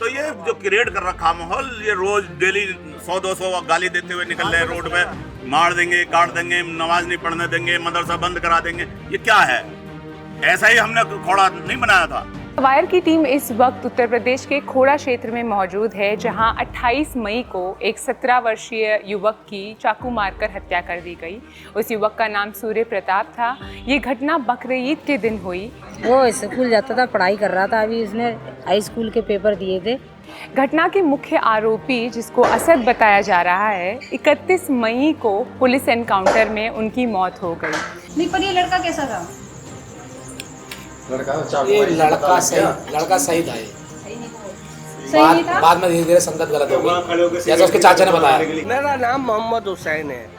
तो ये जो क्रिएट कर रखा माहौल, ये रोज डेली 100-200 गाली देते हुए निकल रहे हैं रोड पे, मार देंगे, काट देंगे, नमाज नहीं पढ़ने देंगे, मदरसा बंद करा देंगे, ये क्या है? ऐसा ही हमने खोड़ा नहीं बनाया था। वायर की टीम इस वक्त उत्तर प्रदेश के खोड़ा क्षेत्र में मौजूद है, जहां 28 मई को एक 17 वर्षीय युवक की चाकू मारकर हत्या कर दी गई। उस युवक का नाम सूर्य प्रताप था। ये घटना बकरीद के दिन हुई। वो स्कूल जाता था, पढ़ाई कर रहा था, अभी उसने हाई स्कूल के पेपर दिए थे। घटना के मुख्य आरोपी, जिसको असद बताया जा रहा है, 31 मई को पुलिस एनकाउंटर में उनकी मौत हो गई। नहीं, पर ये लड़का कैसा था? ये लड़का सही था। सही नहीं था? बाद में धीरे धीरे संगत गलत हो गई, जैसा उसके चाचा ने बताया। मेरा नाम मोहम्मद हुसैन है।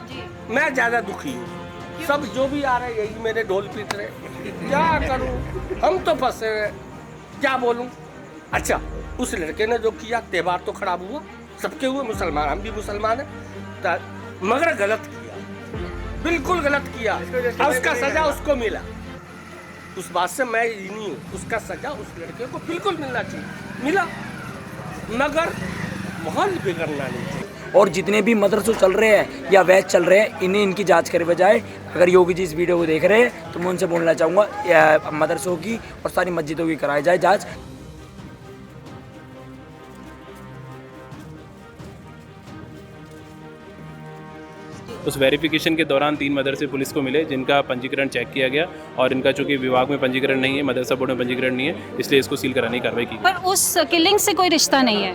मैं ज़्यादा दुखी हूँ। सब जो भी आ रहे यही मेरे ढोल पीट रहे, क्या करूँ? हम तो फंसे हुए, क्या बोलूँ? अच्छा, उस लड़के ने जो किया, त्यौहार तो खराब हुआ, सबके हुए, मुसलमान, हम भी मुसलमान हैं, मगर गलत किया, बिल्कुल गलत किया। अब उसका सजा उसको मिला, उस बात से मैं ही नहीं हूँ। उसका सजा उस लड़के को बिल्कुल मिलना चाहिए, मिला, मगर माहौल बिगड़ना नहीं चाहिए। और जितने भी मदरसों चल रहे हैं या वैच चल रहे हैं, इन्हें इनकी जांच करे बजाय, अगर योगी जी इस वीडियो को देख रहे हैं तो मैं उनसे बोलना चाहूँगा मदरसों की और सारी मस्जिदों की कराई जाए जांच। उस वेरिफिकेशन के दौरान 3 मदरसे पुलिस को मिले जिनका पंजीकरण चेक किया गया, और इनका चूंकि विभाग में पंजीकरण नहीं है, मदरसा बोर्ड में पंजीकरण नहीं है, इसलिए इसको सील कराने की कार्रवाई की। पर उस किलिंग से कोई रिश्ता नहीं है।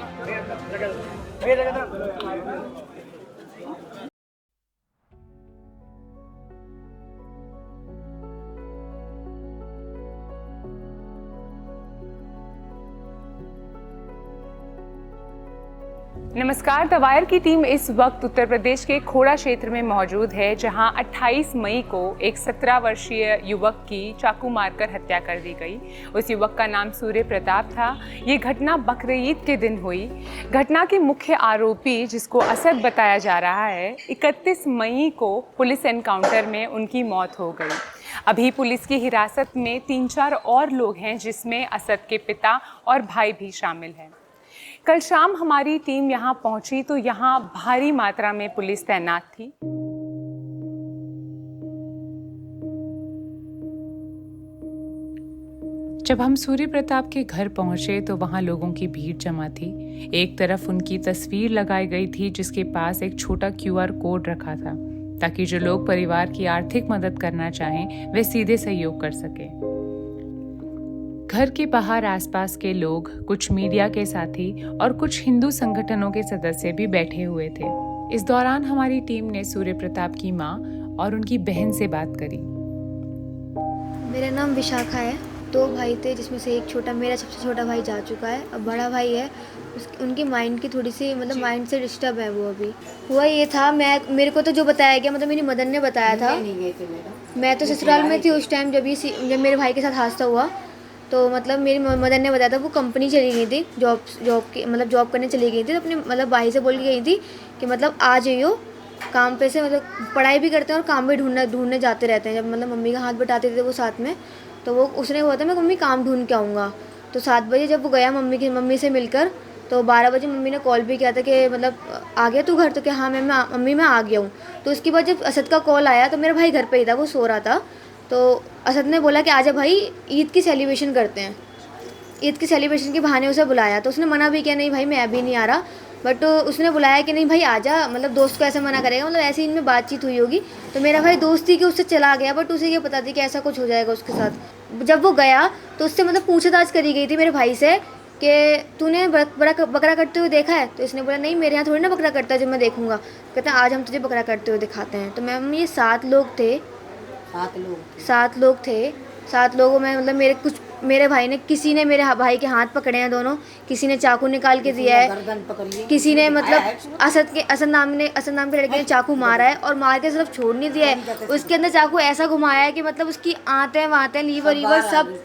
नमस्कार, द वायर की टीम इस वक्त उत्तर प्रदेश के खोड़ा क्षेत्र में मौजूद है, जहां 28 मई को एक 17 वर्षीय युवक की चाकू मारकर हत्या कर दी गई। उस युवक का नाम सूर्य प्रताप था। ये घटना बकरीद के दिन हुई। घटना के मुख्य आरोपी, जिसको असद बताया जा रहा है, 31 मई को पुलिस एनकाउंटर में उनकी मौत हो गई। अभी पुलिस की हिरासत में 3-4 और लोग हैं, जिसमें असद के पिता और भाई भी शामिल हैं। कल शाम हमारी टीम यहाँ पहुंची तो यहाँ भारी मात्रा में पुलिस तैनात थी। जब हम सूर्य प्रताप के घर पहुंचे तो वहां लोगों की भीड़ जमा थी। एक तरफ उनकी तस्वीर लगाई गई थी, जिसके पास एक छोटा QR कोड रखा था, ताकि जो लोग परिवार की आर्थिक मदद करना चाहें वे सीधे सहयोग कर सकें। घर के बाहर आसपास के लोग, कुछ मीडिया के साथी और कुछ हिंदू संगठनों के सदस्य भी बैठे हुए थे। इस दौरान हमारी टीम ने सूर्य प्रताप की मां और उनकी बहन से बात करी। मेरा नाम विशाखा है। 2 भाई थे, जिसमें से एक छोटा, मेरा सबसे छोटा भाई जा चुका है। अब बड़ा भाई है, उनकी माइंड की थोड़ी सी, मतलब माइंड से डिस्टर्ब है वो अभी। हुआ ये था, मेरे को तो जो बताया गया, मतलब मेरी मदर ने बताया था। मैं तो ससुराल में थी उस टाइम जब मेरे भाई के साथ हादसा हुआ। तो मतलब मेरी मदर ने बताया था, वो कंपनी चली गई थी, जॉब करने चली गई थी। तो अपने मतलब भाई से बोल के गई थी कि मतलब आ जाइयो काम पे से, मतलब पढ़ाई भी करते हैं और काम भी ढूंढने जाते रहते हैं। जब मतलब मम्मी का हाथ बटाते थे वो साथ में, तो वो उसने हुआ था मैं मम्मी काम ढूंढ के आऊँगा। तो 7 बजे जब वो गया मम्मी से मिलकर, तो 12 बजे मम्मी ने कॉल भी किया था कि मतलब आ गया तू घर? तो क्या हाँ मम्मी मैं आ गया हूँ। तो उसके बाद जब असद का कॉल आया तो मेरा भाई घर पे ही था, वो सो रहा था। तो असद ने बोला कि आजा भाई, ईद की सेलिब्रेशन करते हैं। ईद की सेलिब्रेशन के बहाने उसे बुलाया, तो उसने मना भी किया, नहीं भाई मैं अभी नहीं आ रहा। बट उसने बुलाया कि नहीं भाई आजा, मतलब दोस्त को ऐसा मना करेगा, मतलब ऐसे इनमें बातचीत हुई होगी। तो मेरा भाई दोस्ती के उससे चला गया, बट उसे ये पता थी कि ऐसा कुछ हो जाएगा उसके साथ। जब वो गया तो उससे मतलब पूछताछ करी गई थी मेरे भाई से कि तूने बकरा करते हुए देखा है? तो इसने बोला नहीं, मेरे यहाँ थोड़ी ना बकरा करता है, जो मैं देखूँगा। कहते हैं आज हम तुझे बकरा करते हुए दिखाते हैं। तो मैम ये 7 लोग थे। 7 लोग थे। 7 लोगों में मतलब मेरे भाई ने, किसी ने मेरे भाई के हाथ पकड़े हैं दोनों, किसी ने चाकू निकाल के दिया है, किसी ने मतलब असद नाम के लड़के ने चाकू मारा है और मार के सिर्फ छोड़ नहीं दिया है, उसके अंदर चाकू ऐसा घुमाया है कि मतलब उसकी आंतें वातें लीवर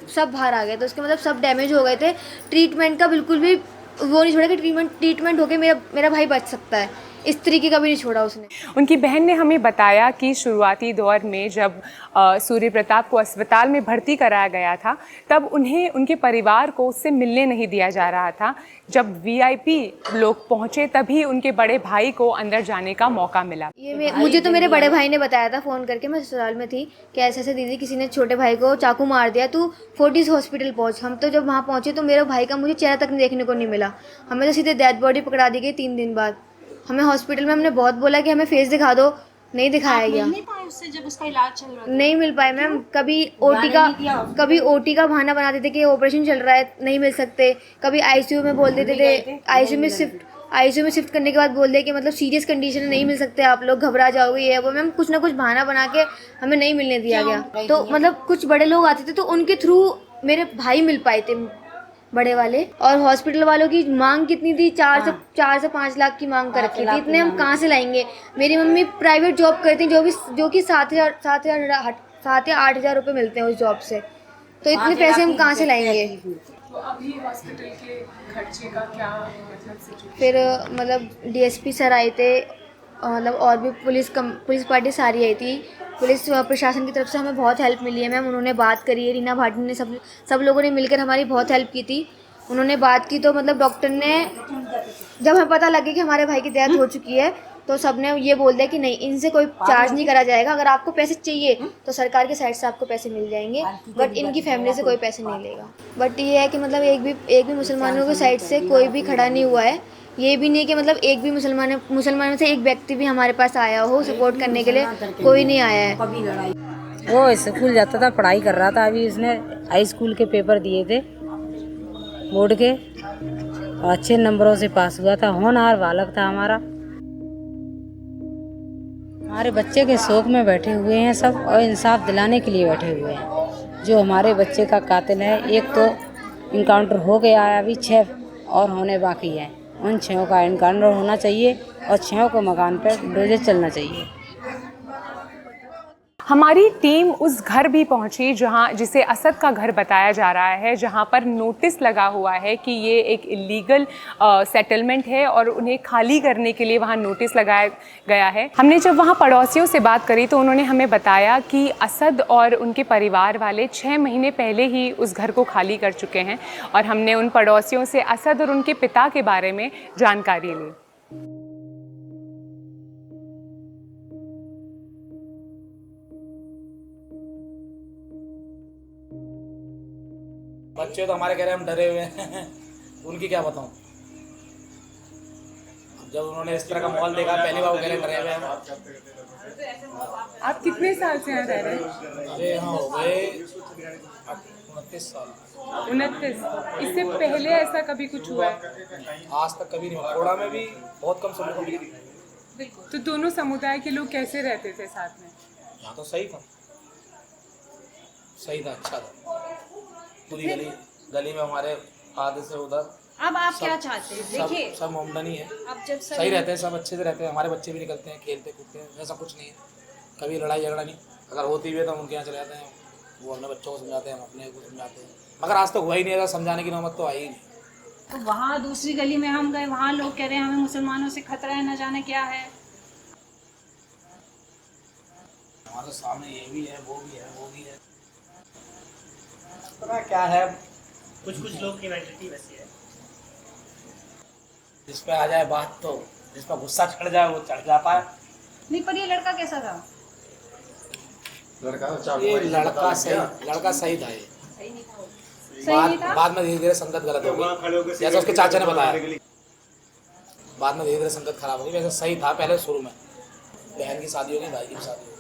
सब बाहर आ गए। तो उसके मतलब सब डैमेज हो गए थे। ट्रीटमेंट का बिल्कुल भी वो नहीं छोड़ा कि ट्रीटमेंट होके मेरा भाई बच सकता है। इस तरीके का भी नहीं छोड़ा उसने। उनकी बहन ने हमें बताया कि शुरुआती दौर में जब सूर्य प्रताप को अस्पताल में भर्ती कराया गया था तब उन्हें उनके परिवार को उससे मिलने नहीं दिया जा रहा था। जब वीआईपी लोग पहुंचे तभी उनके बड़े भाई को अंदर जाने का मौका मिला। ये मुझे तो मेरे बड़े भाई ने बताया था फ़ोन करके, मैं ससुराल में थी, कि ऐसे ऐसे दीदी किसी ने छोटे भाई को चाकू मार दिया, तू फोर्टिस हॉस्पिटल पहुंच। हम तो जब वहाँ पहुँचे तो मेरे भाई का मुझे चेहरा तक देखने को नहीं मिला। हमें तो सीधे डेड बॉडी पकड़ा दी गई 3 दिन बाद। हमें हॉस्पिटल में हमने बहुत बोला कि हमें फेस दिखा दो, नहीं दिखाया गया। नहीं पाए उससे जब उसका इलाज चल रहा था? नहीं मिल पाए मैम। कभी ओटी का बहाना बनाते थे कि ऑपरेशन चल रहा है, नहीं मिल सकते। कभी आईसीयू में बोल देते थे, आईसीयू में शिफ्ट करने के बाद बोल दे कि मतलब सीरियस कंडीशन में नहीं मिल सकते आप लोग, घबरा जाओगे ये वो। मैम कुछ ना कुछ बहाना बना के हमें नहीं मिलने दिया गया। तो मतलब कुछ बड़े लोग आते थे तो उनके थ्रू मेरे भाई मिल पाए थे, बड़े वाले। और हॉस्पिटल वालों की मांग कितनी थी? 4 से 5 लाख की मांग कर रखी थी। इतने हम कहाँ से लाएंगे? मेरी मम्मी प्राइवेट जॉब करती हैं जो कि 7 या 8 हज़ार रुपये मिलते हैं उस जॉब से, तो इतने पैसे हम कहाँ से लाएंगे? तो अभी हॉस्पिटल के खर्चे का क्या मतलब? फिर मतलब डीएसपी सर आए थे, मतलब और भी पुलिस पार्टी सारी आई थी। पुलिस प्रशासन की तरफ से हमें बहुत हेल्प मिली है मैम। उन्होंने बात करी है, रीना भाटी ने, सब लोगों ने मिलकर हमारी बहुत हेल्प की थी। उन्होंने बात की तो मतलब डॉक्टर ने, जब हमें पता लगे कि हमारे भाई की डेथ हो चुकी है तो सब ने ये बोल दिया कि नहीं, इनसे कोई चार्ज नहीं करा जाएगा। अगर आपको पैसे चाहिए तो सरकार के साइड से आपको पैसे मिल जाएंगे, बट इनकी फैमिली से कोई पैसे नहीं लेगा। बट ये है कि मतलब एक भी मुसलमानों की साइड से कोई भी खड़ा नहीं हुआ है। ये भी नहीं कि मतलब एक भी मुसलमानों से एक व्यक्ति भी हमारे पास आया हो सपोर्ट करने के लिए, कोई नहीं आया है। वो स्कूल जाता था, पढ़ाई कर रहा था। अभी इसने हाई स्कूल के पेपर दिए थे बोर्ड के, और अच्छे नंबरों से पास हुआ था। होनहार बालक था हमारा। हमारे बच्चे के शौक में बैठे हुए हैं सब, और इंसाफ दिलाने के लिए बैठे हुए हैं। जो हमारे बच्चे का कातिल है, एक तो इनकाउंटर हो गया है, अभी 6 और होने बाकी है। उन 6 का इनकाउंटर होना चाहिए और 6 को मकान पर डोजर चलना चाहिए। हमारी टीम उस घर भी पहुंची जिसे असद का घर बताया जा रहा है, जहां पर नोटिस लगा हुआ है कि ये एक इलीगल सेटलमेंट है और उन्हें खाली करने के लिए वहां नोटिस लगाया गया है। हमने जब वहां पड़ोसियों से बात करी तो उन्होंने हमें बताया कि असद और उनके परिवार वाले 6 महीने पहले ही उस घर को खाली कर चुके हैं, और हमने उन पड़ोसियों से असद और उनके पिता के बारे में जानकारी ली। बच्चे तो हमारे कह रहे हैं हम डरे हुए हैं उनकी क्या बताऊं। जब उन्होंने इस तरह का माहौल देखा, पहली बार वो कह रहे डरे हुए हैं। आप कितने साल से यहाँ रह रहे हैं? अरे यहाँ हो गए 29 साल। 29। इससे पहले ऐसा कभी कुछ हुआ है? आज तक कभी नहीं हुआ। थोड़ा में भी बहुत कम सुनने को मिली। बिल्कुल। तो दोनों समुदाय के लोग कैसे रहते थे साथ में? यहाँ तो सही था, अच्छा था। पूरी गली में हमारे आधे से उधर। अब आप क्या चाहते हैं? देखिए सब आमदनी है, अब जब सही रहते हैं, सब अच्छे से रहते हैं। हमारे बच्चे भी निकलते हैं, खेलते कूदते हैं, ऐसा कुछ नहीं है। कभी लड़ाई झगड़ा नहीं। अगर होती भी है तो हम उनके यहाँ चले जाते हैं, वो अपने बच्चों को समझाते हैं, हम अपने को समझाते हैं। मगर आज तक हुआ ही नहीं, ऐसा समझाने की नौबत तो आई ही नहीं। तो वहाँ दूसरी गली में हम गए, वहाँ लोग कह रहे हैं हमें मुसलमानों से खतरा है, न जाने क्या है। हमारे सामने ये भी है, वो भी है, वो भी है। पता क्या है, कुछ लोग की मेंटालिटी वैसी है। जिस पे आ जाए बात, तो जिस पर गुस्सा चढ़ जाए वो चढ़ जाता है। नहीं, पर ये लड़का कैसा था? ये लड़का सही था। ये बाद में धीरे धीरे संगत गलत हो गई, जैसा उसके चाचा ने बताया। बाद में धीरे धीरे संगत खराब हो गई। वैसे सही था पहले शुरू में। बहन की शादी हो गई, भाई की भी शादी हो गई।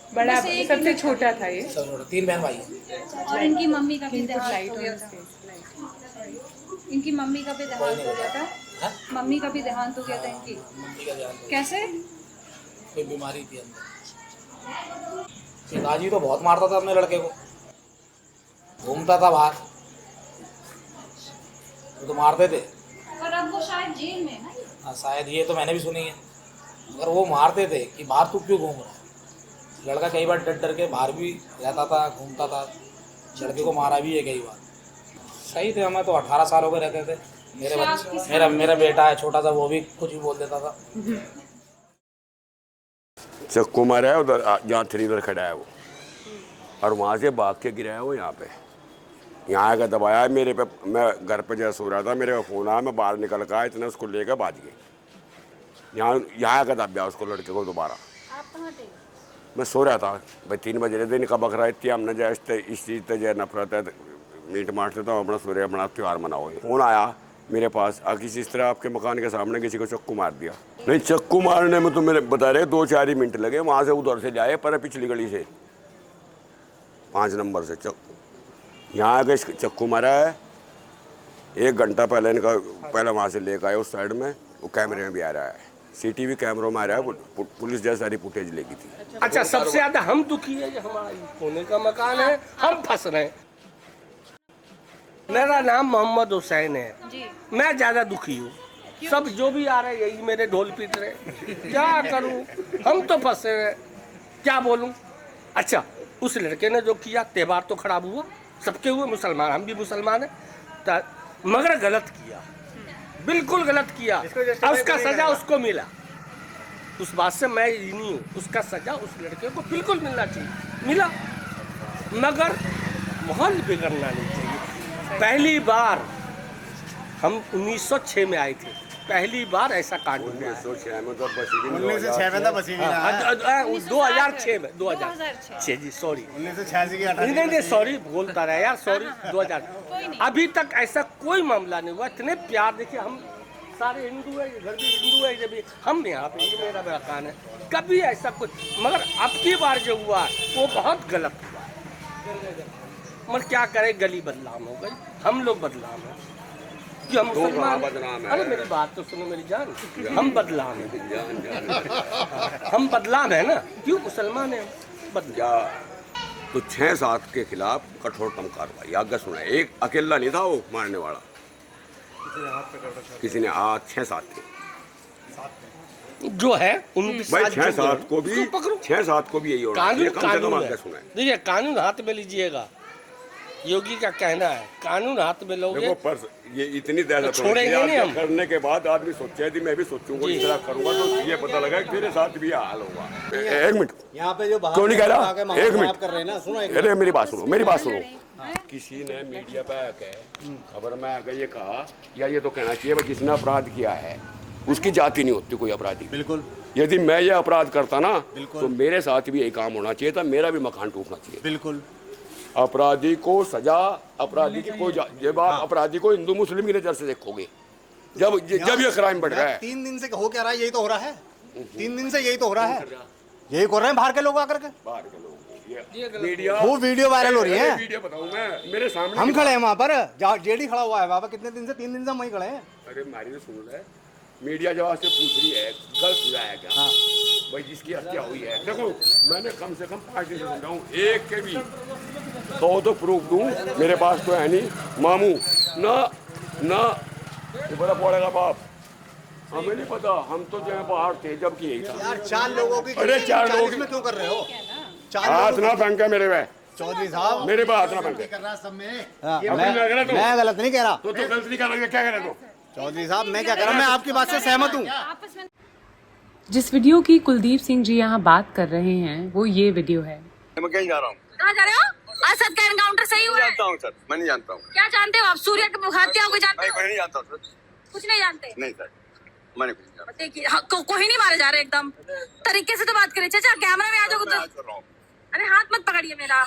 बड़ा सबसे छोटा था ये? सबसे छोटा। 3 बहन भाई है। और इनकी मम्मी का भी देहांत हो गया था। इनकी मम्मी का भी देहांत हो गया था। मम्मी का भी देहांत हो गया था इनकी। मम्मी का देहांत कैसे? कोई बीमारी थी अंदर। पिताजी तो बहुत मारता था अपने लड़के को, घूमता था बाहर, वो तो मारते थे। और अब वो शायद जेल में है ना? हाँ शायद, ये तो मैंने भी सुनी है। मगर वो मारते थे कि बाहर तू क्यों घूम रहा है। लड़का कई बार डर के बाहर भी रहता था, घूमता था। लड़के को मारा भी है कई बार। सही थे। हमें तो 18 साल हो गए रहते थे। मेरा बेटा है छोटा सा, वो भी कुछ भी बोल देता था। चक्कू मारा है उधर जहाँ 3 व्हीलर खड़ा है वो, और वहाँ से भाग के गिरा है वो यहाँ पे। यहाँ आकर दबाया है मेरे पे। मैं घर पे जैसे सो रहा था, मेरे को फ़ोन आया, मैं बाहर निकल कर इतना उसको लेकर भाग गए। यहाँ आकर दब गया उसको, लड़के को दोबारा। आप कहाँ थे? मैं सो रहा था भाई, 3 बजे दिन का बकरा इतनी हमने जैसे इस चीज़ से जय नफरत है, मीट मारते तो अपना सूर्य अपना त्यौहार मनाओ। फ़ोन आया मेरे पास, किसी इस तरह आपके मकान के सामने किसी को चक्कू मार दिया। नहीं, चक्कू मारने में तो मेरे बता रहे 2-4 ही मिनट लगे। वहाँ से उधर से जाए पर पिछली गली से 5 नंबर से यहाँ आके चक्कू मारा है। 1 घंटा पहले इनका वहाँ से लेकर आए उस साइड में, वो कैमरे में भी आ रहा है, CCTV कैमरों में आ रहा है। पुलिस जैसे सारी फुटेज लेगी थी। अच्छा, सबसे ज्यादा हम दुखी है, ये हमारा कोने का मकान है, हम फंस रहे हैं। मेरा नाम मोहम्मद हुसैन है जी। मैं ज्यादा दुखी हूँ। सब जो भी आ रहे हैं यही मेरे ढोल पीट रहे, क्या करूँ, हम तो फंसे हैं, क्या बोलूँ। अच्छा, उस लड़के ने जो किया, त्यौहार तो खराब हुआ, सबके हुए, मुसलमान, हम भी मुसलमान हैं, मगर गलत किया, बिल्कुल गलत किया। और उसका सजा उसको मिला, उस बात से मैं ही नहीं हूँ। उसका सजा उस लड़के को बिल्कुल मिलना चाहिए, मिला, मगर माहौल बिगड़ना नहीं चाहिए। पहली बार हम 1906 में आए थे, पहली बार ऐसा कांड हुआ। 1906 में तो बसी 2006 में तो बसी 2006 जी, सॉरी 1986 नहीं, सॉरी बोलता रहा यार, सॉरी 2000। अभी तक ऐसा कोई मामला नहीं हुआ। इतने प्यार, देखिए हम सारे हिंदू है, घर भी हिंदू है, जब हम यहाँ पे, ये मेरा मकान है, कभी ऐसा कुछ, मगर अब की बार जो हुआ वो बहुत गलत हुआ। मगर क्या करें, गली बदनाम हो गई, हम लोग बदनाम हैं कि हम मुसलमान हैं। अरे मेरी बात तो सुनो मेरी जान, हम बदलाम हैं, हम बदलाम है ना, क्यों, मुसलमान है बदलाम। तो 6-7 के खिलाफ कठोरतम कार्रवाई। आगे सुना, एक अकेला नहीं था वो मारने वाला, किसी ने हाथ 6-7 थे जो है उनके भाई, साथ 6-7 को भी, 6-7 को भी यही होना चाहिए, कम से कम आगे सुना। देखिए, कानून हाथ में लीजिएगा, योगी का कहना है, कानून हाथ में लोगे। देखो, पर ये इतनी दहशत छोड़ेंगे नहीं हम। करने के बाद आदमी सोचे थी मैं भी सोचूंगा, इस तरह करूंगा तो ये पता लगा कि मेरे साथ भी हाल होगा। 1 मिनट, यहाँ पे जो क्यों नहीं कह रहा, 1 मिनट कर रहे हैं ना, सुनो, अरे मेरी बात सुनो, मेरी बात सुनो। किसी ने मीडिया पे आके खबर में आकर ये कहा, या ये तो कहना चाहिए जिसने अपराध किया है उसकी जाति नहीं होती कोई अपराधी। बिल्कुल, यदि मैं ये अपराध करता ना तो मेरे साथ भी यही काम होना चाहिए था, मेरा भी मकान टूटना चाहिए। बिल्कुल, अपराधी को सजा, अपराधी की कोई जब आप अपराधी को हिंदू मुस्लिम की नजर से देखोगे, जब ये क्राइम बढ़ रहा है। 3 दिन से हो क्या रहा है, यही तो हो रहा है, 3 दिन से यही तो हो रहा है, यही कर रहे हैं बाहर के लोग आकर के। बाहर के लोग मीडिया, वो वीडियो वायरल हो रही है, वीडियो बताऊं मैं, मेरे सामने हम खड़े हैं वहाँ पर, जेडी खड़ा हुआ है वहाँ पर, कितने दिन से, 3 दिन से हम वहीं खड़े हैं। अरे मारी तो सुन ले, मीडिया जब आपसे पूछ रही है गलत हुआ है क्या, भाई जिसकी हत्या हुई है, देखो मैंने कम से कम 5 दिन से समझाऊँ, एक के भी तो प्रूफ दूँ, मेरे पास तो है नहीं मामू ना ये बड़ा पड़ेगा बाप, हमें नहीं पता, हम तो जो बाहर थे जब की यही था यार। 4 लोगों की, अरे 4 लोगों की में क्यों कर रहे हो, हाथ ना फेंके मेरे पे चौधरी साहब, मेरे पे हाथ ना फेंके। मैं गलत नहीं कह रहा, तो गलत नहीं कर रहा, क्या कह रहे हो चौधरी साहब, मैं क्या कर रहा हूँ, मैं आपकी बात से सहमत हूँ। जिस वीडियो की कुलदीप सिंह जी यहाँ बात कर रहे हैं वो ये वीडियो है। मैं कहीं जा रहा हूँ। कहाँ जा रहे हो? असद का एनकाउंटर सही हुआ है? जानता हूँ सर, मैं नहीं जानता हूँ। क्या जानते हो आप? सूर्य की हत्या को जानते हो? मैं नहीं जानता सर। कुछ नहीं जानते? नहीं सर, मैंने कुछ नहीं जानता। देखिए, कोई नहीं मारे जा रहे, एकदम तरीके से तो बात करिए। चाचा कैमरा में आ जाओ तो। अरे हाथ मत पकड़िए मेरा,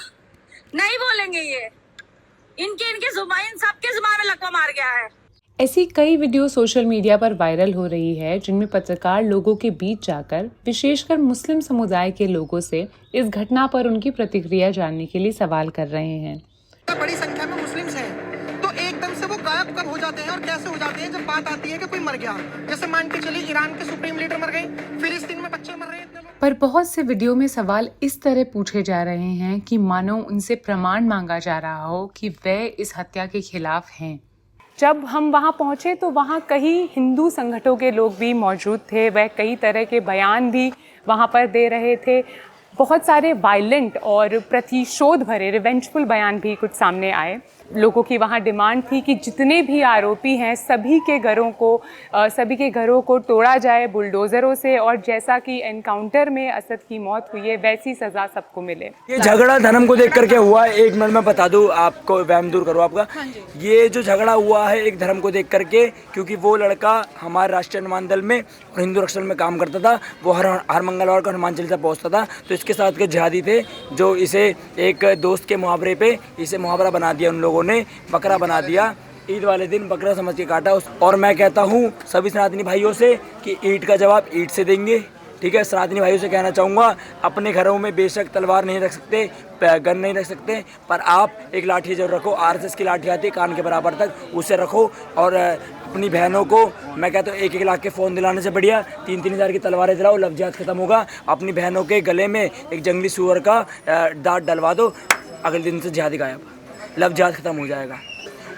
नहीं बोलेंगे ये, इनके जुबान सबके जुबान में लकवा मार गया है। ऐसी कई वीडियो सोशल मीडिया पर वायरल हो रही है जिनमें पत्रकार लोगों के बीच जाकर विशेषकर मुस्लिम समुदाय के लोगों से इस घटना पर उनकी प्रतिक्रिया जानने के लिए सवाल कर रहे हैं। बड़ी संख्या में मुस्लिम्स हैं, तो एकदम से वो गायब कब हो जाते हैं और कैसे हो जाते हैं जब बात आती है कि कोई मर गया। जैसे मान के चलिए ईरान के सुप्रीम लीडर मर गए, फिलिस्तीन में बच्चे मर रहे हैं। पर बहुत से वीडियो में सवाल इस तरह पूछे जा रहे हैं कि मानो उनसे प्रमाण मांगा जा रहा हो कि वे इस हत्या के खिलाफ हैं। जब हम वहाँ पहुँचे तो वहाँ कई हिंदू संगठनों के लोग भी मौजूद थे, वह कई तरह के बयान भी वहाँ पर दे रहे थे। बहुत सारे वायलेंट और प्रतिशोध भरे रिवेंजफुल बयान भी कुछ सामने आए। लोगों की वहाँ डिमांड थी कि जितने भी आरोपी हैं सभी के घरों को तोड़ा जाए बुलडोज़रों से, और जैसा कि एनकाउंटर में असद की मौत हुई है वैसी सज़ा सबको मिले। ये झगड़ा धर्म को देख करके हुआ है। एक मिनट में बता दूं आपको, वहम दूर करो आपका। ये जो झगड़ा हुआ है एक धर्म को देख करके, क्योंकि वो लड़का हमारे राष्ट्रीय अनुमान दल में और हिंदू रक्षण में काम करता था। वो हर मंगलवार को हनुमान चालीसा पहुँचता था। तो इसके साथ के जिहादी थे जो इसे एक दोस्त के मुहावरे पे इसे मुहावरा बना दिया, उन लोगों ने बकरा बना दिया। ईद वाले दिन बकरा समझ के काटा और मैं कहता हूँ सभी सनातनी भाइयों से कि ईंट का जवाब ईंट से देंगे। ठीक है, सनातनी भाइयों से कहना चाहूँगा, अपने घरों में बेशक तलवार नहीं रख सकते, गन नहीं रख सकते, पर आप एक लाठी जरूर रखो। आरएसएस की लाठी आती है कान के बराबर तक, उसे रखो। और अपनी बहनों को मैं कहता हूँ 1-1 लाख के फ़ोन दिलाने से बढ़िया 3-3 हज़ार की तलवारें दिलाओ, लव जिहाद खत्म होगा। अपनी बहनों के गले में एक जंगली सूअर का दांत डलवा दो, अगले दिन से जिहादी गायब, लव जिहाद खत्म हो जाएगा।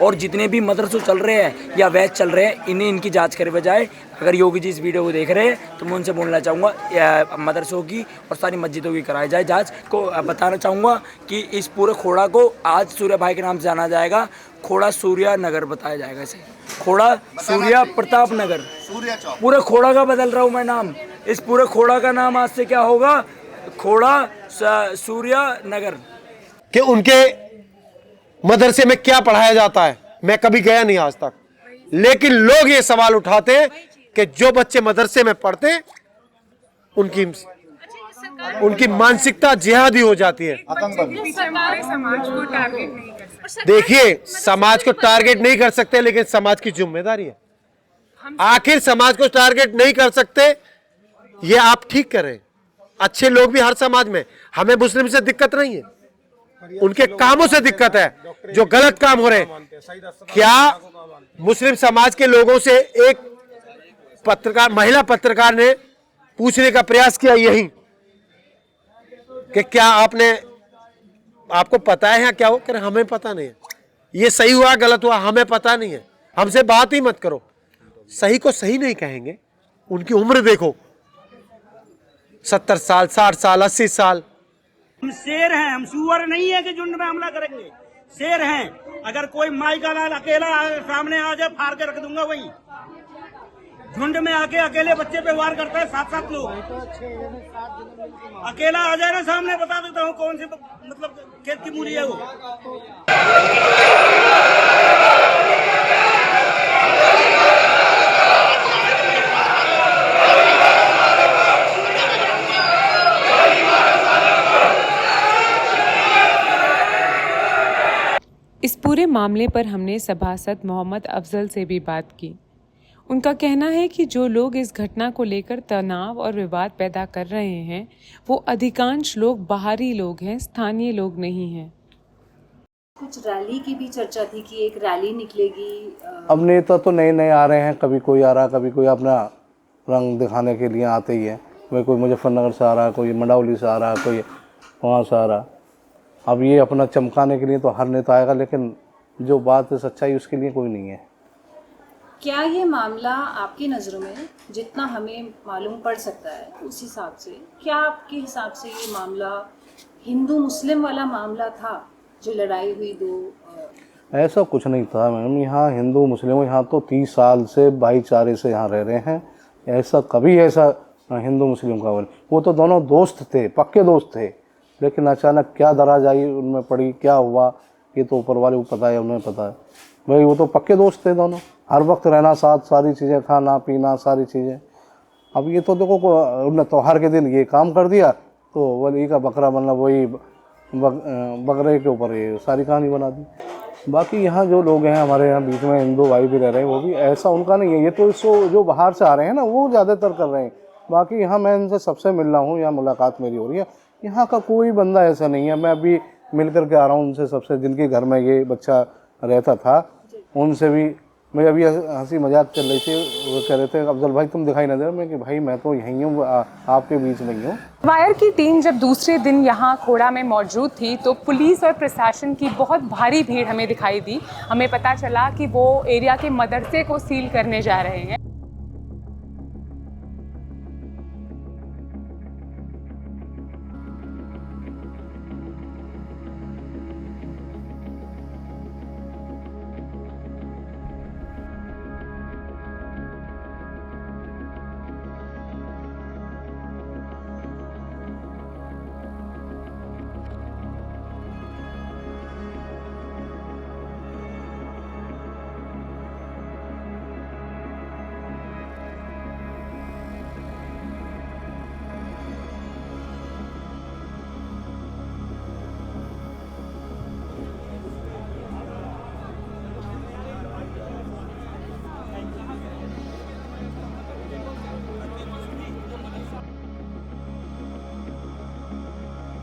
और जितने भी मदरसों चल रहे हैं या वैच चल रहे हैं, इन्हें इनकी जांच करे बजाय, अगर योगी जी इस वीडियो को देख रहे हैं तो मैं उनसे बोलना चाहूँगा मदरसों की और सारी मस्जिदों की कराई जाए जांच। को बताना चाहूँगा कि इस पूरे खोड़ा को आज सूर्या भाई के नाम से जाना जाएगा। खोड़ा सूर्या नगर बताया जाएगा इसे, खोड़ा सूर्या प्रताप नगर। पूरे खोड़ा का बदल रहा हूँ मैं नाम। इस पूरे खोड़ा का नाम आज से क्या होगा, खोड़ा सूर्या नगर। कि उनके मदरसे में क्या पढ़ाया जाता है मैं कभी गया नहीं आज तक, लेकिन लोग ये सवाल उठाते हैं कि जो बच्चे मदरसे में पढ़ते हैं उनकी मानसिकता जिहादी हो जाती है। देखिए, समाज को टारगेट नहीं कर सकते, लेकिन समाज की जिम्मेदारी है। आखिर समाज को टारगेट नहीं कर सकते, ये आप ठीक करें। अच्छे लोग भी हर समाज में, हमें मुस्लिम से दिक्कत नहीं है, उनके कामों से दिक्कत है जो गलत काम हो रहे हैं। क्या मुस्लिम समाज के लोगों से एक पत्रकार, महिला पत्रकार ने पूछने का प्रयास किया यही कि क्या आपको पता है या क्या हो, कर हमें पता नहीं है, ये सही हुआ गलत हुआ हमें पता नहीं है, हमसे बात ही मत करो। सही को सही नहीं कहेंगे, उनकी उम्र देखो 70 साल, 60 साल, 80 साल। हम शेर हैं, हम सुअर नहीं है कि झुंड में हमला करेंगे। शेर हैं, अगर कोई माई का लाल अकेला सामने आ जाए फाड़ के रख दूंगा। वही झुंड में आके अकेले बच्चे पे वार करता है 7-7 लोग। अकेला आ जाए ना सामने, बता देता हूँ कौन सी मतलब खेत की मूली है वो। इस पूरे मामले पर हमने सभासद मोहम्मद अफजल से भी बात की। उनका कहना है कि जो लोग इस घटना को लेकर तनाव और विवाद पैदा कर रहे हैं वो अधिकांश लोग बाहरी लोग हैं, स्थानीय लोग नहीं हैं। कुछ रैली की भी चर्चा थी कि एक रैली निकलेगी। अब नेता तो नए नए आ रहे हैं, कभी कोई आ रहा, कभी कोई अपना रंग दिखाने के लिए आते ही है। कोई मुजफ्फरनगर से आ रहा, कोई मंडावली से आ रहा, कोई वहाँ से आ रहा। अब ये अपना चमकाने के लिए तो हर नेता आएगा, लेकिन जो बात है सच्चाई उसके लिए कोई नहीं है। क्या ये मामला आपकी नज़रों में, जितना हमें मालूम पड़ सकता है उस हिसाब से, क्या आपके हिसाब से ये मामला हिंदू मुस्लिम वाला मामला था जो लड़ाई हुई दो? ऐसा कुछ नहीं था मैम। यहाँ हिंदू मुस्लिम, यहाँ तो 30 साल से भाईचारे से यहाँ रह रहे हैं। ऐसा कभी हिंदू मुस्लिम का वो तो दोनों दोस्त थे, पक्के दोस्त थे, लेकिन अचानक क्या दराज आई उनमें पड़ी, क्या हुआ ये तो ऊपर वाले को पता है, उन्हें पता है। भाई वो तो पक्के दोस्त थे दोनों, हर वक्त रहना साथ, सारी चीज़ें, खाना पीना सारी चीज़ें। अब ये तो देखो उन्होंने त्योहार के दिन ये काम कर दिया तो वली का बकरा बनना, वही बकरे के ऊपर ये सारी कहानी बना दी। बाकी यहाँ जो लोग हैं हमारे यहाँ बीच में हिंदू भाई भी रह रहे हैं, वो भी ऐसा उनका नहीं है। ये तो इसको जो बाहर से आ रहे हैं ना वो ज़्यादातर कर रहे हैं। बाकी यहाँ मैं इनसे सबसे मिल रहा हूँ, यहाँ मुलाकात मेरी हो रही है। यहाँ का कोई बंदा ऐसा नहीं है। मैं अभी मिल कर के आ रहा हूँ उनसे, सबसे जिनके घर में ये बच्चा रहता था उनसे भी। मैं अभी हंसी मजाक चल रही थी, वो कह रहे थे अफजल भाई तुम दिखाई ना दे। मैं कि भाई मैं तो यहीं हूँ, आपके बीच में ही हूँ। वायर की टीम जब दूसरे दिन यहाँ खोड़ा में मौजूद थी तो पुलिस और प्रशासन की बहुत भारी भीड़ हमें दिखाई दी। हमें पता चला कि वो एरिया के मदरसे को सील करने जा रहे हैं।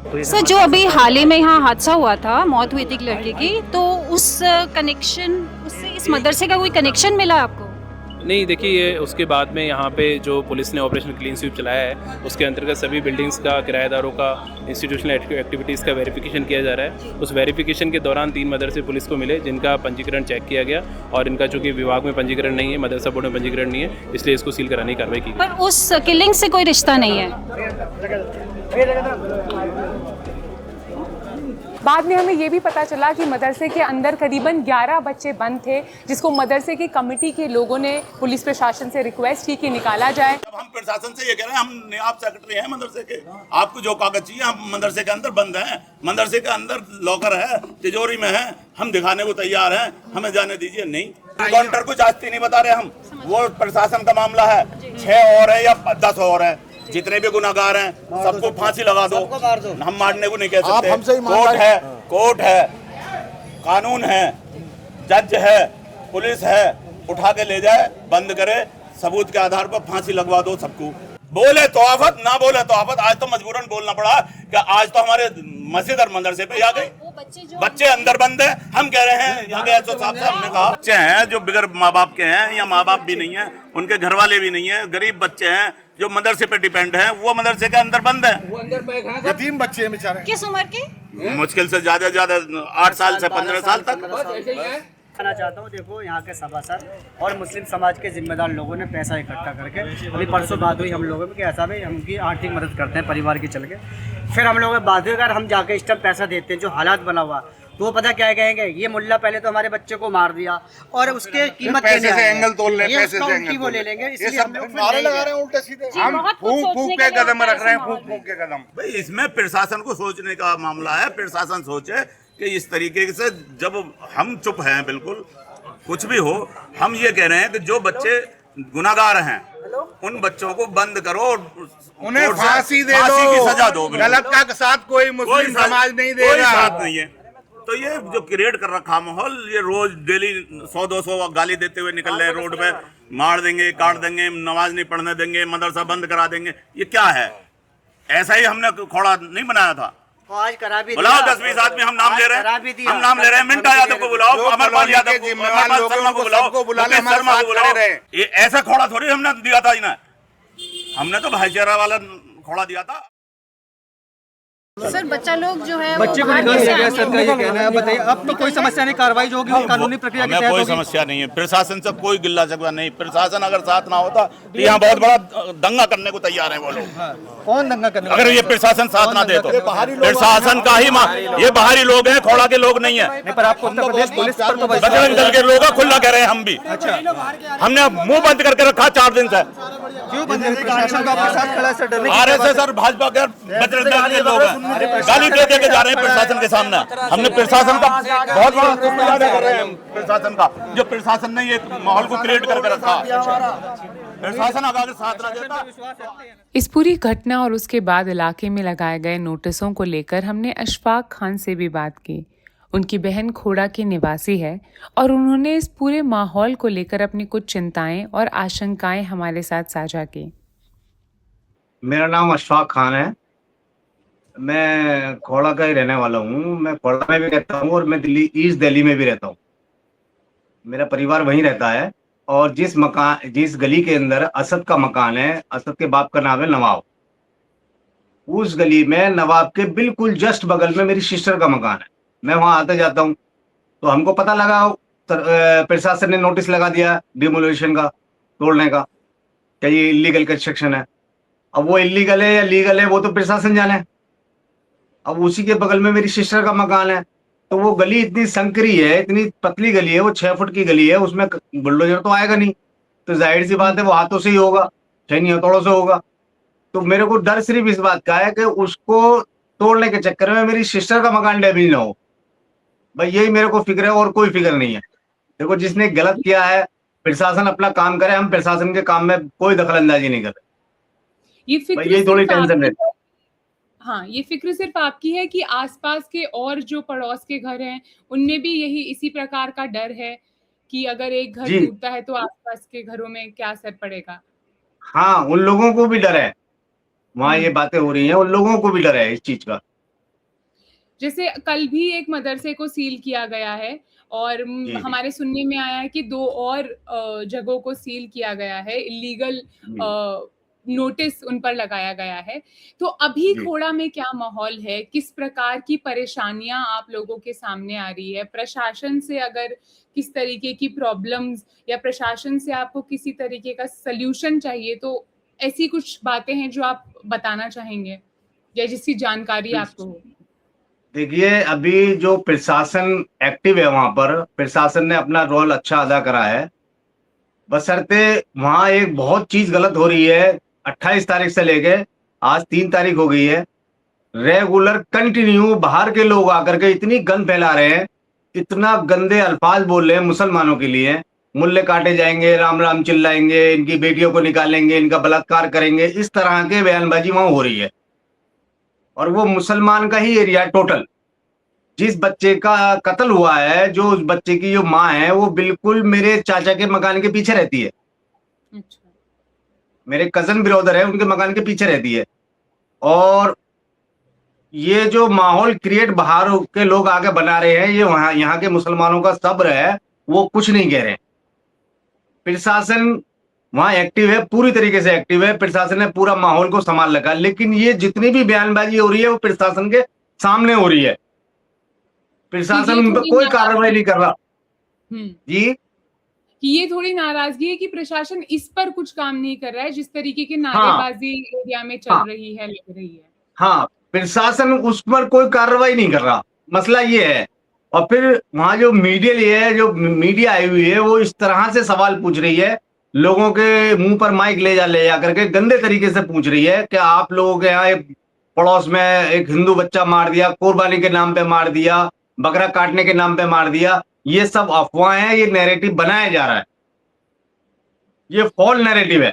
सर, जो अभी हाल ही में यहाँ हादसा हुआ था, मौत हुई थी एक लड़के की, तो उस कनेक्शन, उससे इस मदरसे का कोई कनेक्शन मिला आपको? नहीं, देखिए ये उसके बाद में यहाँ पे जो पुलिस ने ऑपरेशन क्लीन स्वीप चलाया है उसके अंतर्गत सभी बिल्डिंग्स का, किराएदारों का, इंस्टीट्यूशनल एक्टिविटीज़ का वेरिफिकेशन किया जा रहा है। उस वेरिफिकेशन के दौरान 3 मदरसे पुलिस को मिले जिनका पंजीकरण चेक किया गया और इनका चूँकि विभाग में पंजीकरण नहीं है, मदरसा बोर्ड में पंजीकरण नहीं है, इसलिए इसको सील कराने की कार्रवाई की गई। पर उस किलिंग से कोई रिश्ता नहीं है। बाद में हमें ये भी पता चला कि मदरसे के अंदर करीबन 11 बच्चे बंद थे, जिसको मदरसे की कमेटी के लोगों ने पुलिस प्रशासन से रिक्वेस्ट की कि निकाला जाए। अब हम प्रशासन से ये कह रहे हैं, हम नायब सेक्रेटरी हैं मदरसे के, आपको जो कागज चाहिए, हम मदरसे के अंदर बंद हैं, मदरसे के अंदर लॉकर है, तिजोरी में है, हम दिखाने को तैयार हैं, हमें जाने दीजिए। नहीं, काउंटर को जांचते नहीं बता रहे हम, वो प्रशासन का मामला है। 6 और है या 10 और है, जितने भी गुनाहगार हैं सबको फांसी लगा दो, हम मारने को नहीं कह सकते। कोर्ट है, कानून है, जज है, पुलिस है, उठा के ले जाए, बंद करे, सबूत के आधार पर फांसी लगवा दो सबको। बोले तो आफत, ना बोले तो आफत। आज तो मजबूरन बोलना पड़ा कि आज तो हमारे मस्जिद और मदरसे पे आ गई, बच्चे अंदर बंद है। हम कह रहे हैं यहाँ के साहब से, हमने कहा बच्चे हैं जो बगैर माँ बाप के हैं या माँ बाप भी नहीं है, उनके घर वाले भी नहीं है, गरीब बच्चे हैं जो मदरसे पे डिपेंड है, वो मदरसे के अंदर बंद है। यतीम बच्चे हैं बेचारे। किस उम्र के? मुश्किल से ज्यादा 8 साल से 15 साल तक। कहना चाहता हूँ, देखो यहाँ के सभासद और मुस्लिम समाज के जिम्मेदार लोगों ने पैसा इकट्ठा करके, अभी परसों बात हुई हम लोगों में कि ऐसा भी हम उनकी आर्थिक मदद करते हैं परिवार की चल के, फिर हम लोगों में बात हुई अगर हम जाके इस टाइम पैसा देते हैं, जो हालात बना हुआ, तो वो पता क्या कहेंगे, ये मुल्ला पहले तो हमारे बच्चे को मार दिया और उसके कीमत पैसे से एंगल तोल ले, ये पैसे से एंगल वो ले लेंगे, इसलिए हम लोग नारे लगा रहे हैं उल्टे सीधे। हम फूंक के कदम रख रहे हैं, फूंक के कदम। भाई इसमें प्रशासन को सोचने का मामला है, प्रशासन सोचे कि इस तरीके से, जब हम चुप हैं बिल्कुल, कुछ भी हो, हम ये कह रहे हैं कि जो बच्चे गुनाहगार हैं उन बच्चों को बंद करो और उन्हें फांसी दे दो, की सजा दो। गलत का साथ कोई मुस्लिम समाज नहीं देगा, साथ नहीं है। तो ये जो क्रिएट कर रखा माहौल, ये रोज डेली 100-200 गाली देते हुए निकल रहे हैं रोड पे, मार देंगे, काट देंगे, नमाज नहीं पढ़ने देंगे, मदरसा बंद करा देंगे, ये क्या है? ऐसा ही हमने खोड़ा नहीं बनाया था। आज करा भी बुलाओ 10-20 आदमी, हम नाम ले रहे हैं, हम नाम ले रहे हैं। मिंटा यादव को बुलाओ, अमरपाल यादव को, अमरपाल शर्मा को बुलाओ, शर्मा को बुलाओ। ये ऐसा खोड़ा थोड़ी हमने दिया था इन्हें, हमने तो भाईचारा वाला खोड़ा दिया था। सर, बच्चा लोग जो है बच्चे को निकाल दिया गया, सर का ये कहना है। बताइए, अब तो कोई समस्या नहीं, कार्रवाई जो होगी वो कानूनी प्रक्रिया के तहत कोई होगी। समस्या नहीं है, प्रशासन से कोई गिल्ला शिकवा नहीं। प्रशासन अगर साथ ना होता तो यहाँ बहुत बड़ा दंगा करने को तैयार है वो लोग। कौन दंगा करने? अगर ये प्रशासन साथ ना दे तो प्रशासन का ही ये बाहरी लोग हैं, खोड़ा के लोग नहीं है। पर आपको उत्तर प्रदेश पुलिस पर तो बजरंग दल के लोग खुला कह रहे हैं हम भी। हमने मुंह बंद करके रखा 4 दिन से। क्यों बंद? प्रशासन का आपके साथ खड़ा है, सर डरने की RSS और भाजपा के बजरंग दल के लोग हैं, गाली दे के जा रहे हैं प्रशासन के सामने। हमने प्रशासन का बहुत बड़ा शुक्रिया कर रहे हैं, प्रशासन का, जो प्रशासन ने ये माहौल को क्रिएट करके रखा। प्रशासन अगर साथ ना देता। इस पूरी घटना और उसके बाद इलाके में लगाए गए नोटिसों को लेकर हमने अशफाक खान से भी बात की। उनकी बहन खोड़ा की निवासी है और उन्होंने इस पूरे माहौल को लेकर अपनी कुछ चिंताएं और आशंकाएं हमारे साथ साझा की। मेरा नाम अशफाक खान है, मैं खोड़ा का ही रहने वाला हूँ। मैं खोड़ा में भी रहता हूँ और मैं दिल्ली, ईस्ट दिल्ली में भी रहता हूँ। मेरा परिवार वहीं रहता है और जिस गली के अंदर असद का मकान है, असद के बाप का नाम है नवाब, उस गली में नवाब के बिल्कुल जस्ट बगल में मेरी सिस्टर का मकान है। मैं वहाँ आता जाता हूँ, तो हमको पता लगा, प्रशासन ने नोटिस लगा दिया डिमोलिशन का, तोड़ने का, क्या ये इलीगल कंस्ट्रक्शन है। अब वो इलीगल है या लीगल है वो तो प्रशासन जाने। अब उसी के बगल में मेरी सिस्टर का मकान है, तो वो गली इतनी संकरी है, इतनी पतली गली है, वो 6 फुट की गली है, उसमें बुलडोजर तो आएगा नहीं, तो जाहिर सी बात है वो हाथों से ही होगा, छेनी हथौड़ों से होगा। तो मेरे को डर सिर्फ इस बात का है कि उसको तोड़ने के चक्कर में मेरी सिस्टर का मकान डैमेज ना हो। भाई यही मेरे को फिक्र है और कोई फिक्र नहीं है। देखो, जिसने गलत किया है, प्रशासन अपना काम करे, हम प्रशासन के काम में कोई दखल अंदाजी नहीं करते। यही थोड़ी टेंशन है। हाँ, ये फिक्र सिर्फ आपकी है कि आसपास के और जो पड़ोस के घर हैं उनमें भी यही इसी प्रकार का डर है कि अगर एक घर टूटता है तो आसपास के घरों में क्या असर पड़ेगा? हाँ, उन लोगों को भी डर है, वहाँ ये बातें हो रही हैं, उन लोगों को भी डर है इस चीज का जैसे कल भी एक मदरसे को सील किया गया है और हमारे सुनने में आया है कि 2 और जगहों को सील किया गया है, इलीगल नोटिस उन पर लगाया गया है। तो अभी खोड़ा में क्या माहौल है, किस प्रकार की परेशानियां आप लोगों के सामने आ रही है, प्रशासन से अगर किस तरीके की प्रॉब्लम्स या प्रशासन से आपको किसी तरीके का सल्यूशन चाहिए, तो ऐसी कुछ बातें हैं जो आप बताना चाहेंगे या जिसकी जानकारी आपको हो? देखिए, अभी जो प्रशासन एक्टिव है वहां पर, प्रशासन ने अपना रोल अच्छा अदा करा है, बशर्ते वहां एक बहुत चीज गलत हो रही है। 28 तारीख से लेके आज 3 तारीख हो गई है, रेगुलर कंटिन्यू बाहर के लोग आकर के इतनी गंद फैला रहे हैं, इतना गंदे अल्फाज बोल रहे हैं मुसलमानों के लिए, मुल्ले काटे जाएंगे, राम राम चिल्लाएंगे, इनकी बेटियों को निकालेंगे, इनका बलात्कार करेंगे, इस तरह के बयानबाजी वहां हो रही है। और वो मुसलमान का ही एरिया टोटल। जिस बच्चे का कत्ल हुआ है, जो उस बच्चे की जो माँ है, वो बिल्कुल मेरे चाचा के मकान के पीछे रहती है। मेरे कजन ब्रदर है, उनके मकान के पीछे रहती है। और ये जो माहौल क्रिएट बाहर के लोग आके बना रहे हैं, ये वहां यहाँ के मुसलमानों का सब्र है, वो कुछ नहीं कह रहे। प्रशासन वहां एक्टिव है, पूरी तरीके से एक्टिव है, प्रशासन ने पूरा माहौल को संभाल रखा। लेकिन ये जितनी भी बयानबाजी हो रही है, वो प्रशासन के सामने हो रही है, प्रशासन उन पर कोई कार्रवाई नहीं कर रहा। जी, कि ये थोड़ी नाराजगी है कि प्रशासन इस पर कुछ काम नहीं कर रहा है, जिस तरीके की नारेबाजी एरिया में चल रही है, लग रही है। हाँ, प्रशासन उस पर कोई कार्रवाई नहीं कर रहा, मसला ये है। और फिर वहां जो मीडिया है, जो मीडिया आई हुई है, वो इस तरह से सवाल पूछ रही है, लोगों के मुंह पर माइक ले जा करके गंदे तरीके से पूछ रही है कि आप लोगों के यहाँ पड़ोस में एक हिंदू बच्चा मार दिया, कुर्बानी के नाम पे मार दिया, बकरा काटने के नाम पे मार दिया। ये सब अफवाह है, ये नैरेटिव बनाया जा रहा है, ये फॉल्स नैरेटिव है।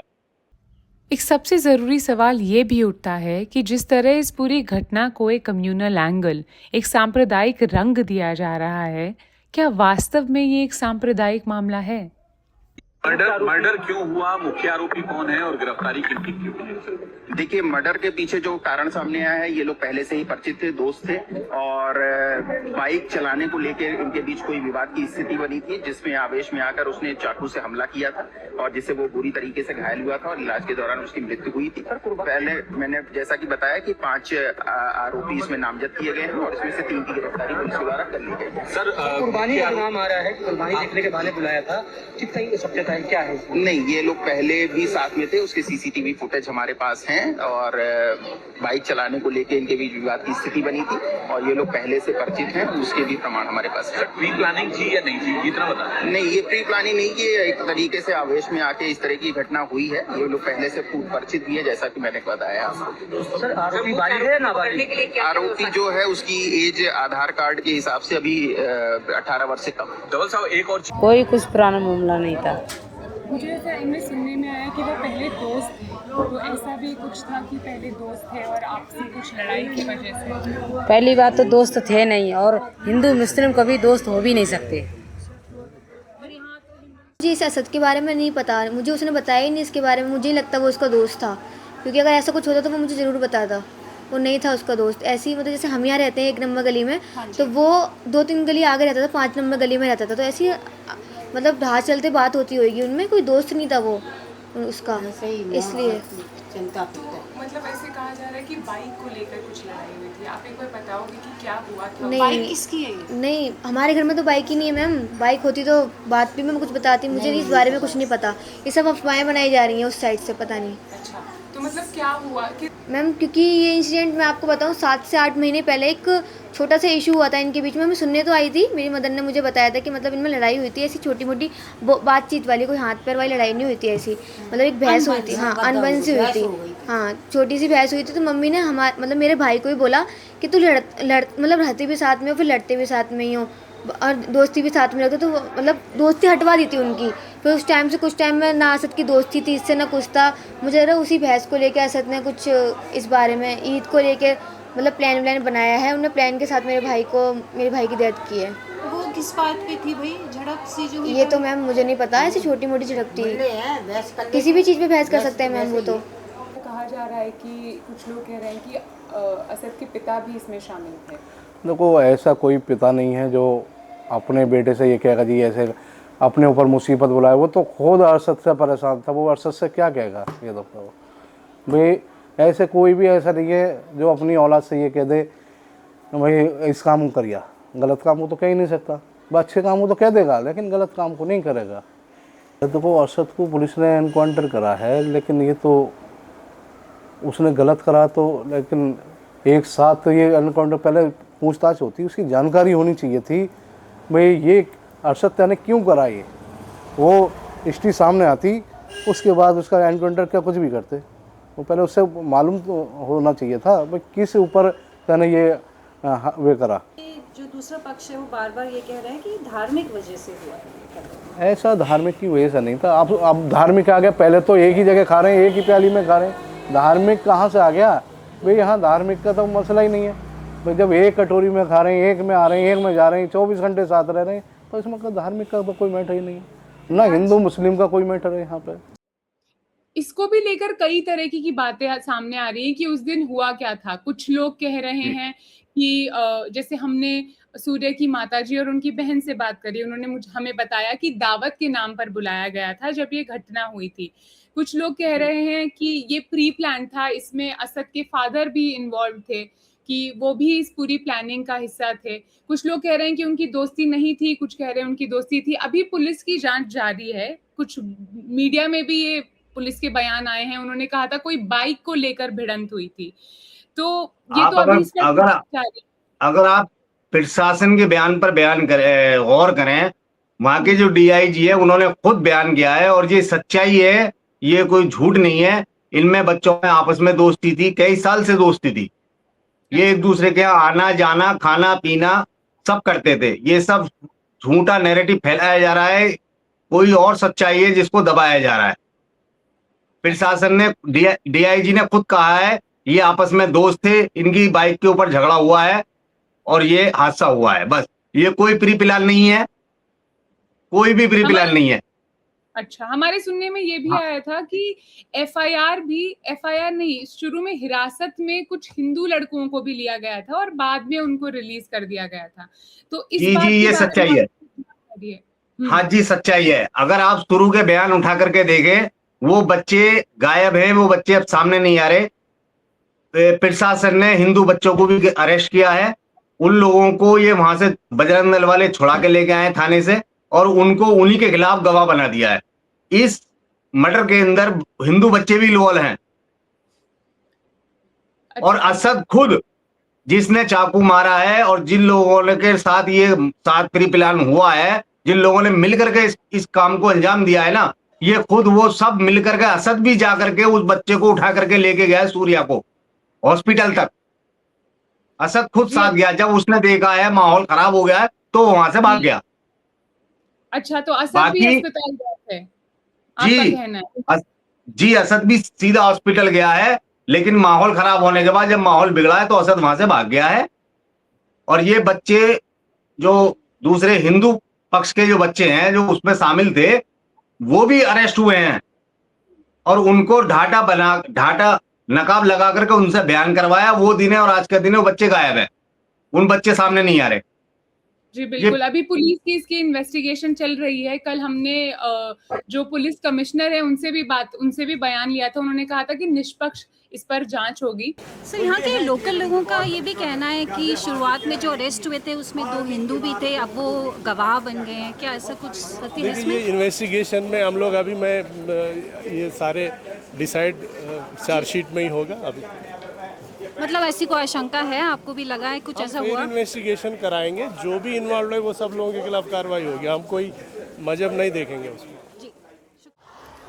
एक सबसे ज़रूरी सवाल ये भी उठता है कि जिस तरह इस पूरी घटना को एक कम्युनल एंगल, एक सांप्रदायिक रंग दिया जा रहा है, क्या वास्तव में ये एक सांप्रदायिक मामला है? मर्डर क्यों हुआ, मुख्य आरोपी कौन है और गिरफ्तारी किनकी क्यों हुई? देखिए, मर्डर के पीछे जो कारण सामने आया है, ये लोग पहले से ही परिचित थे, दोस्त थे, और बाइक चलाने को लेकर इनके बीच कोई विवाद की स्थिति बनी थी, जिसमें आवेश में आकर उसने चाकू से हमला किया था और जिससे वो बुरी तरीके से घायल हुआ था और इलाज के दौरान उसकी मृत्यु हुई थी। पहले मैंने जैसा कि बताया कि 5 आरोपी इसमें नामजद किए गए हैं और इसमें से 3 की गिरफ्तारी पुलिस द्वारा कर ली गई है। सर, कुर्बानी का नाम आ रहा है, कुर्बानी देखने के बहाने बुलाया था, कितना सत्यता है, क्या है? नहीं, ये लोग पहले भी साथ में थे, उसके सीसीटीवी फुटेज हमारे पास हैं और बाइक चलाने को लेकर इनके बीच विवाद की स्थिति बनी थी और ये लोग पहले से परिचित हैं, उसके भी प्रमाण हमारे पास है। प्री प्लानिंग थी या नहीं थी, इतना बता? नहीं, ये प्री प्लानिंग नहीं की, एक तरीके से आवेश में आके इस तरह की घटना हुई है। ये लोग पहले से खूब परिचित भी है, जैसा कि मैंने बताया आपको। सर, आरोपी बालिग है ना बालिग? आरोपी जो है उसकी एज आधार कार्ड के हिसाब से अभी 18 वर्ष से कम। डबल साहब, एक और कोई कुछ पुराना मामला नहीं था। मुझे ऐसा इनमें सुनने में आया कि वो पहले दोस्त थे, तो ऐसा भी कुछ था कि पहले दोस्त थे और आपसी कुछ लड़ाई की वजह से? पहली बात तो दोस्त थे नहीं, और हिंदू मुस्लिम कभी दोस्त हो भी नहीं सकते। मुझे इस असद के बारे में नहीं पता, मुझे उसने बताया ही नहीं इसके बारे में। मुझे ही लगता वो उसका दोस्त था, क्योंकि अगर ऐसा कुछ होता तो वो मुझे ज़रूर बताता। वो नहीं था उसका दोस्त। ऐसे ही मतलब जैसे हम यहाँ रहते हैं 1 नंबर गली में, तो वो 2-3 गली आगे रहता था, 5 नंबर गली में रहता था। तो ऐसी मतलब ढाह चलते बात होती होगी, उनमें कोई दोस्त नहीं था वो उसका, इसलिए। मतलब ऐसे कहा जा रहा है कि बाइक को लेकर कुछ लड़ाई हुई थी, आप एक बार बताओगे कि क्या हुआ था? नहीं, बाइक किसकी है? नहीं, हमारे घर में तो बाइक ही नहीं है मैम। बाइक होती तो बात भी मैं कुछ बताती, मुझे इस बारे में कुछ नहीं पता। ये सब अफवाहें बनाई जा रही हैं उस साइड से, पता नहीं। अच्छा, तो मतलब क्या हुआ कि मैम, क्योंकि ये इंसिडेंट मैं आपको बताऊं 7 से 8 महीने पहले एक छोटा सा इशू हुआ था इनके बीच में। मैं सुनने तो आई थी, मेरी मदर ने मुझे बताया था कि मतलब इनमें लड़ाई हुई थी, ऐसी छोटी मोटी बातचीत वाली, कोई हाथ पैर वाली लड़ाई नहीं हुई थी ऐसी, मतलब एक बहस हुई थी। हाँ, अनबन सी हुई थी। हाँ, छोटी सी बहस हुई थी। तो मम्मी ने मतलब मेरे भाई को ही बोला कि तू मतलब रहते भी साथ में हो, फिर लड़ते भी साथ में ही हो, और दोस्ती भी साथ में रखते। तो मतलब दोस्ती हटवा दी थी उनकी। फिर उस टाइम से कुछ टाइम में ना असद की दोस्ती थी, इससे ना कुछ था। मुझे लग रहा उसी बहस को लेकर असद ने कुछ इस बारे में ईद को लेकर मतलब प्लान बनाया है। उन्होंने प्लान के साथ मेरे भाई की डेथ की है। वो किस बात पे थी भाई, झड़प सी जो हुई? ये तो मैम मुझे नहीं पता, ऐसी छोटी मोटी झड़प थी। किसी भी चीज़ पे बहस कर सकते हैं मैम वो तो। कहा जा रहा है कि कुछ लोग कह रहे हैं कि असद के पिता भी इसमें शामिल थे। देखो ऐसा कोई पिता नहीं है जो अपने बेटे से ये कहेगा जी ऐसे अपने ऊपर मुसीबत बुलाए। वो तो खुद अरशद से परेशान था, वो अरशद से क्या कहेगा। ये देखो भाई ऐसे कोई भी ऐसा नहीं है जो अपनी औलाद से ये कह दे भाई इस काम को करिया, गलत काम को तो कह ही नहीं सकता। वह अच्छे काम को तो कह देगा लेकिन गलत काम को नहीं करेगा। देखो अरशद को पुलिस ने एनकाउंटर करा है, लेकिन ये तो उसने गलत करा तो, लेकिन एक साथ तो ये एनकाउंटर पहले पूछताछ होती, उसकी जानकारी होनी चाहिए थी भाई ये अरशद ने क्यों करा। ये वो हिस्ट्री सामने आती, उसके बाद उसका एनकाउंटर क्या कुछ भी करते। वो पहले उससे मालूम तो होना चाहिए था भाई किस ऊपर त्याने ये वे करा। जो दूसरा पक्ष है वो बार बार ये कह रहे हैं कि धार्मिक वजह से हुआ। ऐसा धार्मिक की वजह से नहीं था। अब धार्मिक आ गया, पहले तो एक ही जगह खा रहे हैं, एक ही प्याली में खा रहे हैं, धार्मिक कहाँ से आ गया भाई। यहाँ धार्मिक का तो मसला ही नहीं है भाई। जब एक कटोरी में खा रहे हैं, एक में आ रहे हैं, एक में जा रहे हैं, 24 घंटे साथ रह रहे हैं, तो इसमें धार्मिक का तो कोई मैटर ही नहीं है, ना हिंदू मुस्लिम का कोई मैटर है यहाँ पे। इसको भी लेकर कई तरह की बातें सामने आ रही हैं कि उस दिन हुआ क्या था। कुछ लोग कह रहे हैं कि जैसे हमने सूर्य की माताजी और उनकी बहन से बात करी, उन्होंने हमें बताया कि दावत के नाम पर बुलाया गया था जब ये घटना हुई थी। कुछ लोग कह रहे हैं कि ये प्री प्लान था, इसमें असद के फादर भी इन्वॉल्व थे, कि वो भी इस पूरी प्लानिंग का हिस्सा थे। कुछ लोग कह रहे हैं कि उनकी दोस्ती नहीं थी, कुछ कह रहे हैं उनकी दोस्ती थी। अभी पुलिस की जांच जारी है। कुछ मीडिया में भी ये पुलिस के बयान आए हैं, उन्होंने कहा था कोई बाइक को लेकर भिड़ंत हुई थी। तो ये तो अभी अगर आप प्रशासन के बयान पर गौर करें, वहां के जो डीआईजी है उन्होंने खुद बयान किया है और ये सच्चाई है, ये कोई झूठ नहीं है। इनमें बच्चों में आपस में दोस्ती थी, कई साल से दोस्ती थी। ये एक दूसरे के यहाँ आना जाना खाना पीना सब करते थे। ये सब झूठा नैरेटिव फैलाया जा रहा है, कोई और सच्चाई है जिसको दबाया जा रहा है। प्रशासन ने डीआईजी ने खुद कहा है ये आपस में दोस्त थे, इनकी बाइक के ऊपर झगड़ा हुआ है और ये हादसा हुआ है। बस ये कोई प्री प्लान नहीं है, कोई भी प्री प्लान नहीं है। अच्छा, हमारे सुनने में ये भी आया था कि एफआईआर नहीं, शुरू में हिरासत में कुछ हिंदू लड़कों को भी लिया गया था और बाद में उनको रिलीज कर दिया गया था। तो इस जी ये सच्चाई है। हाँ जी सच्चाई है। अगर आप शुरू के बयान उठा करके देखें, वो बच्चे गायब हैं, वो बच्चे अब सामने नहीं आ रहे। प्रशासन ने हिंदू बच्चों को भी अरेस्ट किया है। उन लोगों को ये वहां से बजरंग दल वाले छुड़ा के लेके आए थाने से और उनको उन्हीं के खिलाफ गवाह बना दिया है। इस मर्डर के अंदर हिंदू बच्चे भी इन्वॉल्व हैं। और असद खुद जिसने चाकू मारा है और जिन लोगों के साथ ये साथ प्री प्लान हुआ है, जिन लोगों ने मिलकर के इस काम को अंजाम दिया है ना, ये खुद वो सब मिलकर के, असद भी जाकर के उस बच्चे को उठा करके लेके गया सूर्या को हॉस्पिटल तक। असद खुद साथ गया। जब उसने देखा है माहौल खराब हो गया है तो वहां से भाग गया। अच्छा, तो असद भी अस्पताल गए थे? जी असद भी सीधा हॉस्पिटल गया है, लेकिन माहौल खराब होने के बाद जब माहौल बिगड़ा है तो असद वहां से भाग गया है। और ये बच्चे जो दूसरे हिंदू पक्ष के जो बच्चे हैं जो उसमें शामिल थे, वो भी अरेस्ट हुए हैं और उनको ढाटा नकाब लगा करके उनसे बयान करवाया। वो दिन है और आज के दिन है, वो बच्चे गायब है, उन बच्चे सामने नहीं आ रहे। जी बिल्कुल, अभी पुलिस की इसकी इन्वेस्टिगेशन चल रही है। कल हमने जो पुलिस कमिश्नर है उनसे भी बयान लिया था। उन्होंने कहा था कि निष्पक्ष इस पर जांच होगी। सर, यहाँ के लोकल लोगों का ये भी कहना है कि शुरुआत में जो अरेस्ट हुए थे उसमें 2 हिंदू भी थे, अब वो गवाह बन गए हैं। क्या ऐसा कुछ सत्य है इसमें? इन्वेस्टिगेशन में हम लोग अभी ये सारे डिसाइड चार्जशीट में ही होगा। अभी मतलब ऐसी कोई आशंका है, आपको भी लगा है कुछ ऐसा हुआ? इन्वेस्टिगेशन कराएंगे, जो भी इन्वॉल्व है वो सब लोगों के खिलाफ कार्रवाई होगी। हम कोई मजहब नहीं देखेंगे उसमें।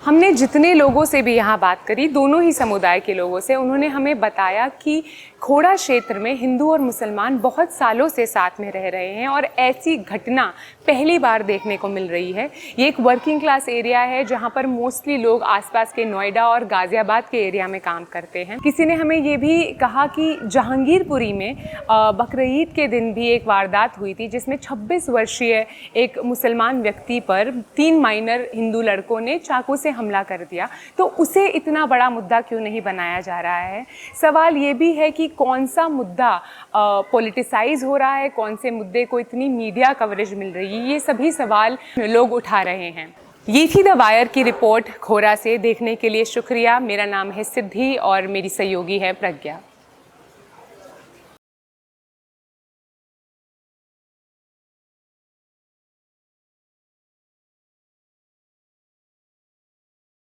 हमने जितने लोगों से भी यहाँ बात करी, दोनों ही समुदाय के लोगों से, उन्होंने हमें बताया कि खोड़ा क्षेत्र में हिंदू और मुसलमान बहुत सालों से साथ में रह रहे हैं और ऐसी घटना पहली बार देखने को मिल रही है। ये एक वर्किंग क्लास एरिया है जहाँ पर मोस्टली लोग आसपास के नोएडा और गाज़ियाबाद के एरिया में काम करते हैं। किसी ने हमें ये भी कहा कि जहांगीरपुरी में बकरीद के दिन भी एक वारदात हुई थी जिसमें 26 वर्षीय एक मुसलमान व्यक्ति पर 3 माइनर हिंदू लड़कों ने चाकू से हमला कर दिया, तो उसे इतना बड़ा मुद्दा क्यों नहीं बनाया जा रहा है। सवाल ये भी है कि कौन सा मुद्दा पॉलिटिसाइज हो रहा है, कौन से मुद्दे को इतनी मीडिया कवरेज मिल रही है, ये सभी सवाल लोग उठा रहे हैं। ये थी द वायर की रिपोर्ट खोरा से। देखने के लिए शुक्रिया। मेरा नाम है सिद्धि और मेरी सहयोगी है प्रज्ञा।